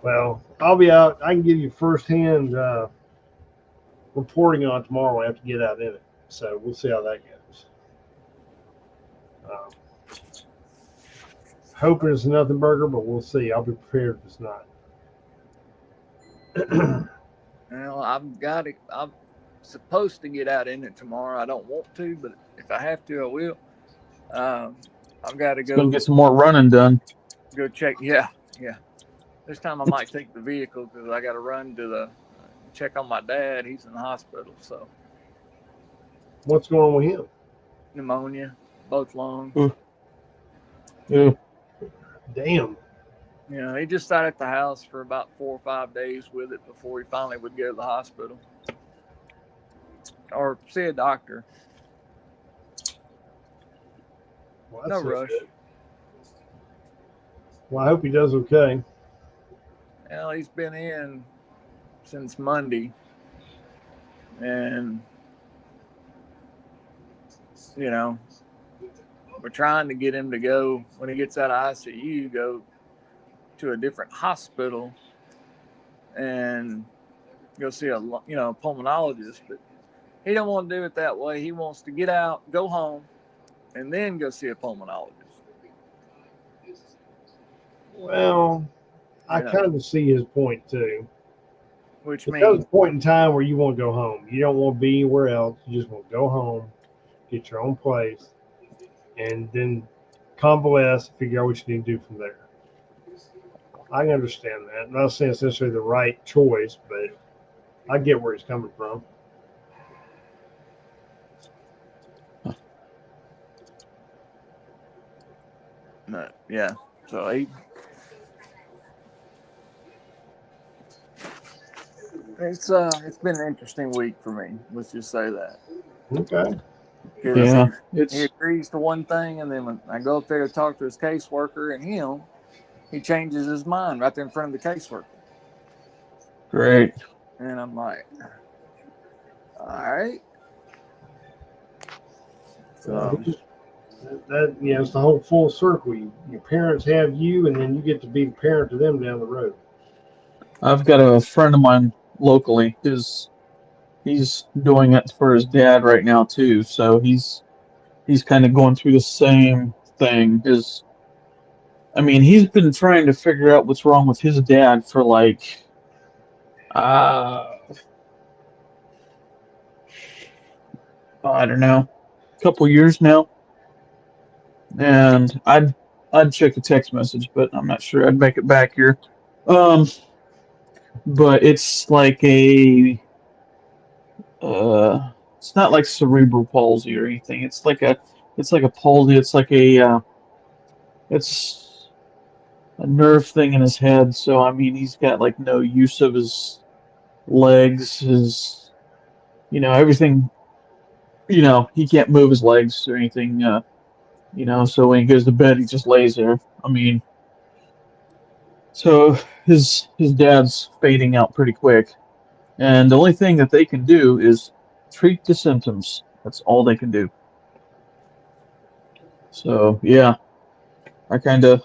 Well, I'll be out. I can give you firsthand reporting on it tomorrow. I have to get out in it. So we'll see how that goes. Hoping it's nothing burger, but we'll see. I'll be prepared if it's not. Well, I'm supposed to get out in it tomorrow. I don't want to, but if I have to, I will. I've got to go get some more running done. Go check. Yeah. This time I might take the vehicle because I got to run to check on my dad. He's in the hospital. So. What's going on with him? Pneumonia, both lungs. Yeah. Damn. Yeah, he just sat at the house for about 4 or 5 days with it before he finally would go to the hospital or see a doctor. Well, no rush. Good. Well, I hope he does okay. Well, he's been in since Monday, and you know, we're trying to get him to go when he gets out of ICU, go to a different hospital and go see a pulmonologist, but he don't want to do it that way. He wants to get out, go home, and then go see a pulmonologist. Well, I You know, kind of see his point too. which There comes means a point in time where you want to go home. You don't want to be anywhere else. You just want to go home, get your own place, and then convalesce, figure out what you need to do from there. I can understand that. I'm not saying it's necessarily the right choice, but I get where he's coming from. no, yeah. So it's been an interesting week for me. Let's just say that. Okay. Because Yeah, he it's agrees to one thing, and then when I go up there to talk to his caseworker and him, he changes his mind right there in front of the caseworker. great. And I'm like, all right. Well, So, that it's the whole full circle. Your parents have you, and then you get to be the parent to them down the road. I've got a friend of mine locally who's he's doing it for his dad right now too. So he's kind of going through the same thing. He's been trying to figure out what's wrong with his dad for like uh I don't know, a couple years now. And I'd check a text message, but I'm not sure I'd make it back here. Um, but it's like it's not like cerebral palsy or anything. It's like a palsy. It's a nerve thing in his head. So he's got like no use of his legs. Everything. He can't move his legs or anything. So when he goes to bed, he just lays there. So his dad's fading out pretty quick, and the only thing that they can do is treat the symptoms. That's all they can do. So yeah, I kind of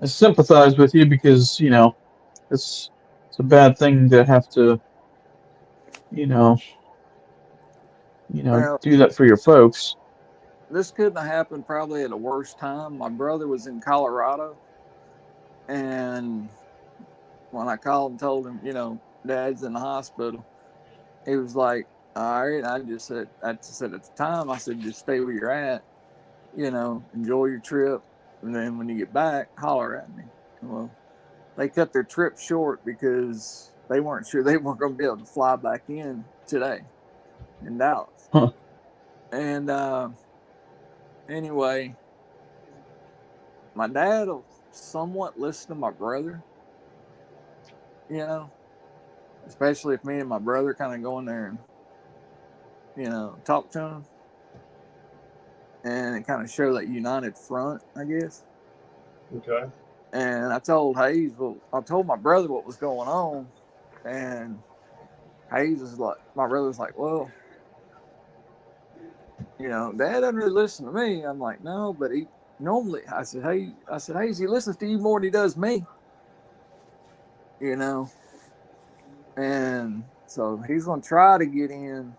I sympathize with you because it's it's a bad thing to have to you know well, do that for your folks. this couldn't have happened probably at a worse time. My brother was in Colorado, and when I called and told him, Dad's in the hospital, he was like, all right. I just said at the time, I said, just stay where you're at, enjoy your trip. And then when you get back, holler at me. Well, they cut their trip short because they weren't sure they weren't going to be able to fly back in today in Dallas. Huh. And anyway, my dad will somewhat listen to my brother, you know, especially if me and my brother kind of go in there and, talk to him and it kind of show that united front, I guess. Okay. And I told Hayes, well, I told my brother what was going on, and Hayes is like, my brother's like, well, Dad doesn't really listen to me. I'm like, no, but he normally, Hayes, he listens to you more than he does me, you know, and so he's gonna try to get in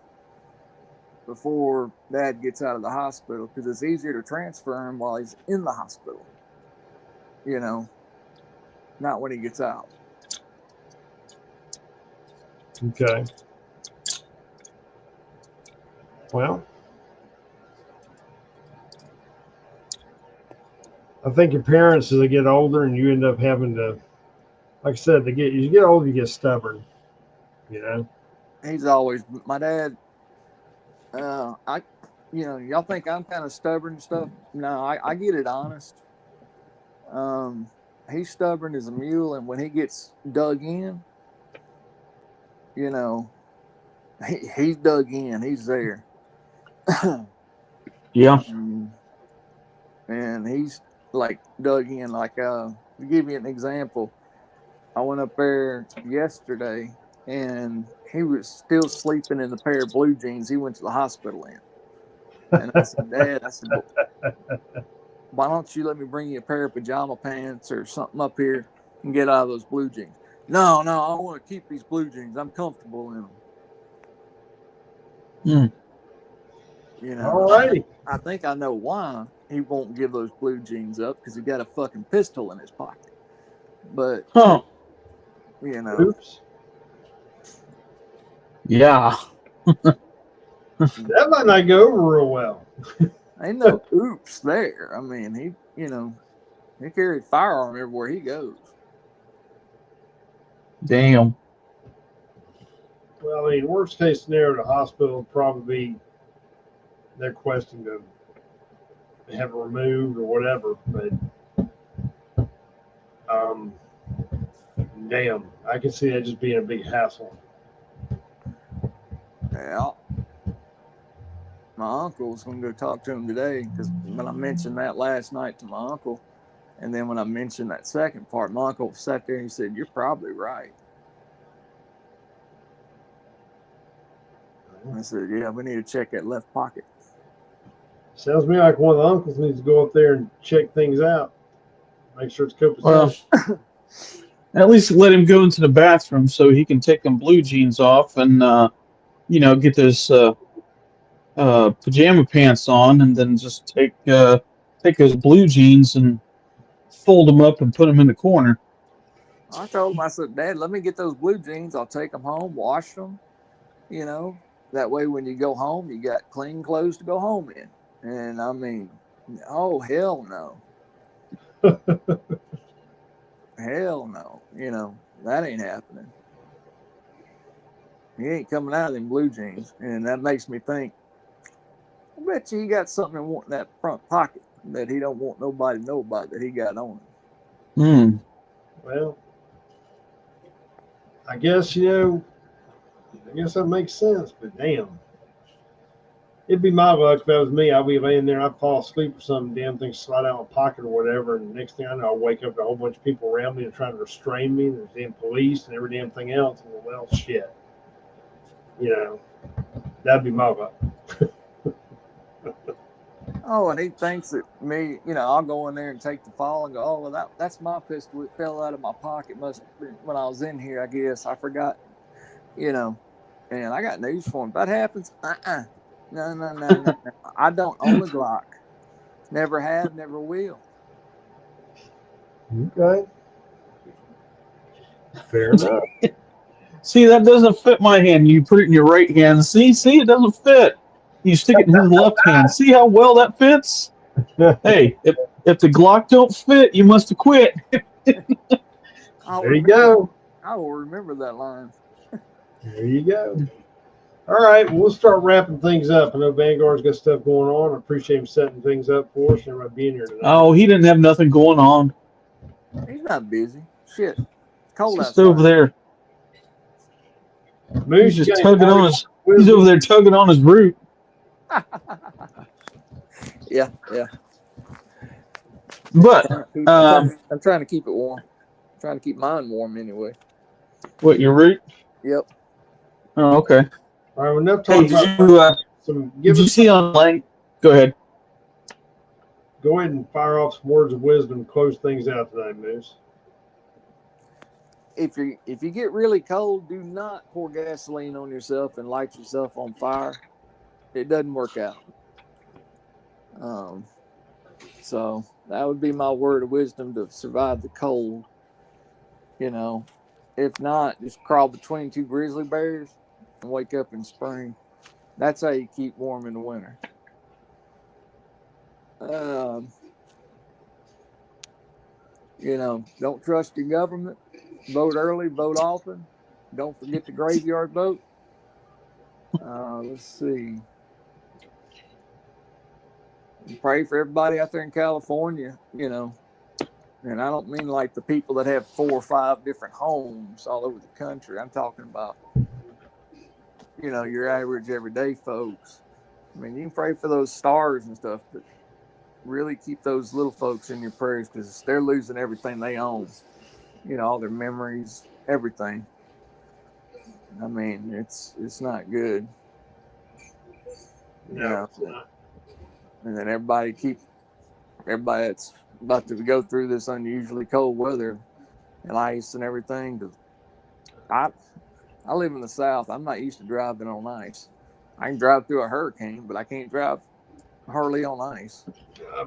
before Dad gets out of the hospital because it's easier to transfer him while he's in the hospital, you know, not when he gets out. Okay. Well, I think your parents, as they get older, and you end up having to, like I said, you get older, you get stubborn. You know. He's always my dad. I, y'all think I'm kind of stubborn and stuff. No, I get it honest. Um, he's stubborn as a mule, and when he gets dug in, you know, he's dug in. He's there. Yeah. um, and he's like dug in. Like, to give you an example, I went up there yesterday, and he was still sleeping in the pair of blue jeans he went to the hospital in. And I said, Dad, I said, why don't you let me bring you a pair of pajama pants or something up here and get out of those blue jeans? No, I want to keep these blue jeans. I'm comfortable in them. Mm. You All know, righty. I think I know why he won't give those blue jeans up, because he got a fucking pistol in his pocket. But, Huh. you know, Oops. Yeah. That might not go over real well. ain't no oops there. I mean, he carried firearm everywhere he goes. Damn. Well, I mean, worst case scenario, the hospital would probably be they're requesting to have it removed or whatever. But um, damn, I can see that just being a big hassle. Yeah. My uncle was going to go talk to him today, because when I mentioned that last night to my uncle, and then when I mentioned that second part, my uncle sat there and he said, "You're probably right." I said, "Yeah, we need to check that left pocket." Sounds to me like one of the uncles needs to go up there and check things out, make sure it's Well, copacetic. at least let him go into the bathroom so he can take them blue jeans off and, get those pajama pants on, and then just take those blue jeans and fold them up and put them in the corner. I told him, I said, "Dad, let me get those blue jeans. I'll take them home, wash them, you know. That way when you go home, you got clean clothes to go home in." And I mean, oh, hell no. Hell no. That ain't happening. He ain't coming out of them blue jeans. And that makes me think, I bet you he got something in that front pocket that he don't want nobody to know about, that he got on him. Hmm. Well, I guess I guess that makes sense. But damn, it'd be my luck if that was me. I'd be laying there, I'd fall asleep or something, damn thing slide out of my pocket or whatever, and the next thing I know, I wake up to a whole bunch of people around me and trying to restrain me. And there's damn police and every damn thing else. And well, shit, that'd be my luck. Oh, and he thinks that me, I'll go in there and take the fall and go, "Oh, well, that's my pistol. It fell out of my pocket. Must have been when I was in here. I guess I forgot." You know, and I got news for him. If that happens, no, no, no, no, no. I don't own a Glock. Never have, never will. Okay, fair enough. See, that doesn't fit my hand. You put it in your right hand. See, it doesn't fit. You stick it in his left hand. See how well that fits? Hey, if the Glock don't fit, you must have quit. I'll There you remember. go. I will remember that line. There you go. All right, well, we'll start wrapping things up. I know Vanguard's got stuff going on. I appreciate him setting things up for us and everybody being here tonight. Oh, he didn't have nothing going on. He's not busy. Shit, it's He's cold just over outside. there. He's Moose, you just got any tugging parting on his. He's wisdom? over there tugging on his root. Yeah, yeah. But I'm trying to keep it warm. I'm trying to keep mine warm anyway. what, your root? Yep. Oh, okay. All right, well, enough Hey, talk about some. did Give you us see online? Go ahead. Go ahead and fire off some words of wisdom. Close things out tonight, Moose. If you get really cold, do not pour gasoline on yourself and light yourself on fire. It doesn't work out. Um, so that would be my word of wisdom to survive the cold. You know, if not, just crawl between two grizzly bears and wake up in spring. That's how you keep warm in the winter. Um, don't trust your government. Vote early, vote often. Don't forget the graveyard vote. Let's see. Pray for everybody out there in California, and I don't mean like the people that have 4 or 5 different homes all over the country. I'm talking about, your average everyday folks. I mean, you can pray for those stars and stuff, but really keep those little folks in your prayers, because they're losing everything they own, all their memories, everything. I mean, it's not good. No, it's not. and then everybody that's about to go through this unusually cold weather and ice and everything. Cause I live in the South. I'm not used to driving on ice. I can drive through a hurricane, but I can't drive hardly on ice.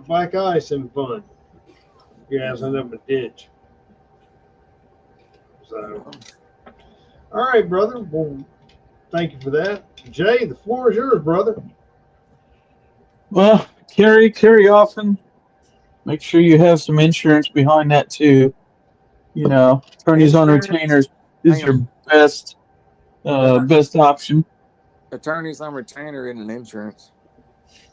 Black ice and fun. You guys end up in a ditch. So, all right, brother. Well, thank you for that. Jay, the floor is yours, brother. Well, carry often. Make sure you have some insurance behind that too. Attorneys on Insurance, retainers is hang your on. best option. Attorneys on retainer in an insurance.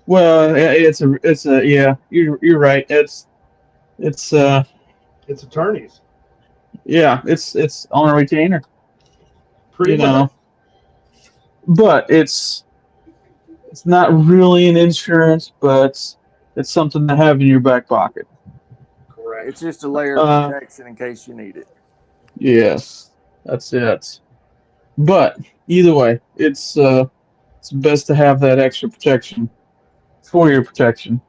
Well, it's a yeah. You're right. It's It's attorneys. yeah. It's on a retainer. Pretty You much. know, but it's not really an insurance, but it's something to have in your back pocket. Correct. It's just a layer of protection in case you need it. Yes, that's it. But either way, it's best to have that extra protection for your protection.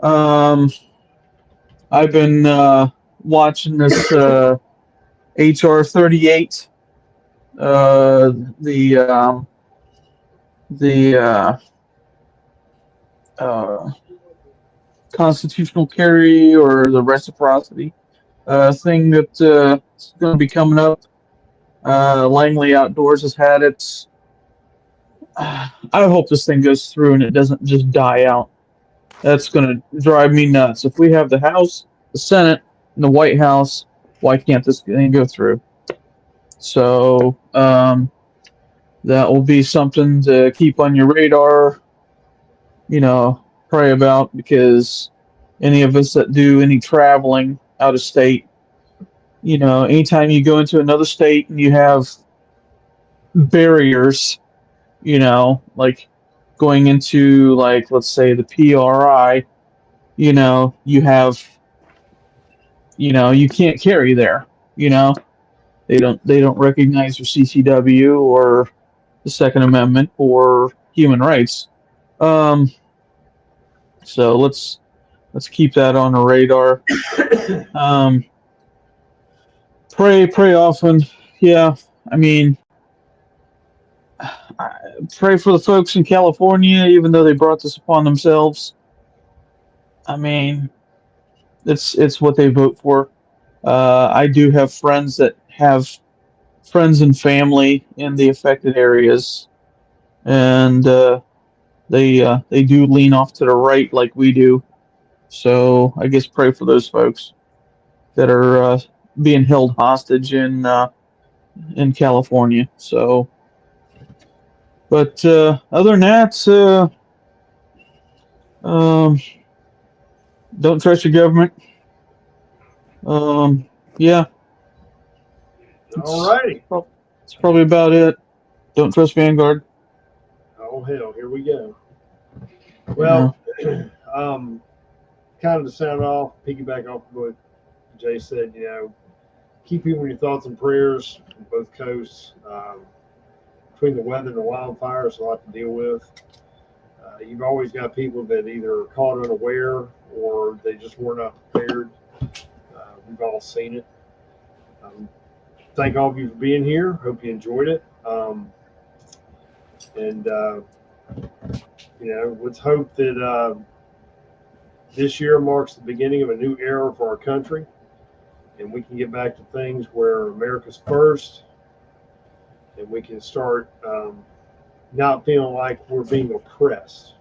Um, I've been watching this HR 38, uh, the the uh, constitutional carry or the reciprocity thing that is going to be coming up. Langley Outdoors has had its. I hope this thing goes through and it doesn't just die out. That's going to drive me nuts. If we have the House, the Senate, and the White House, why can't this thing go through? So that will be something to keep on your radar. Pray about, because any of us that do any traveling out of state, anytime you go into another state and you have barriers, like going into, like, let's say the PRI, you have, you can't carry there. They don't recognize your CCW or the Second Amendment or human rights. So let's keep that on the radar. Pray often. Yeah, I mean, pray for the folks in California, even though they brought this upon themselves. I mean, it's what they vote for. I do have friends that have friends and family in the affected areas, and they do lean off to the right like we do. So I guess pray for those folks that are being held hostage in California. So, but other than that, um, don't trust your government. Yeah, All righty. it's probably about it. Don't trust Vanguard. Oh, hell. Here we go. Well, kind of to sound off, piggyback off what Jay said, keep people in your thoughts and prayers on both coasts. Between the weather and the wildfires, a lot to deal with. You've always got people that either are caught unaware or they just were not prepared. We've all seen it. Thank all of you for being here. Hope you enjoyed it. Let's hope that this year marks the beginning of a new era for our country, and we can get back to things where America's first, and we can start not feeling like we're being oppressed.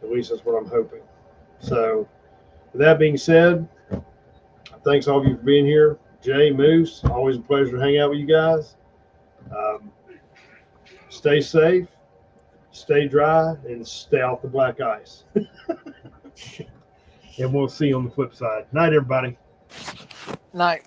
At least that's what I'm hoping. So, with that being said, thanks all of you for being here. Jay, Moose, always a pleasure to hang out with you guys. Stay safe, stay dry, and stay off the black ice. And we'll see you on the flip side. Night, everybody. Night.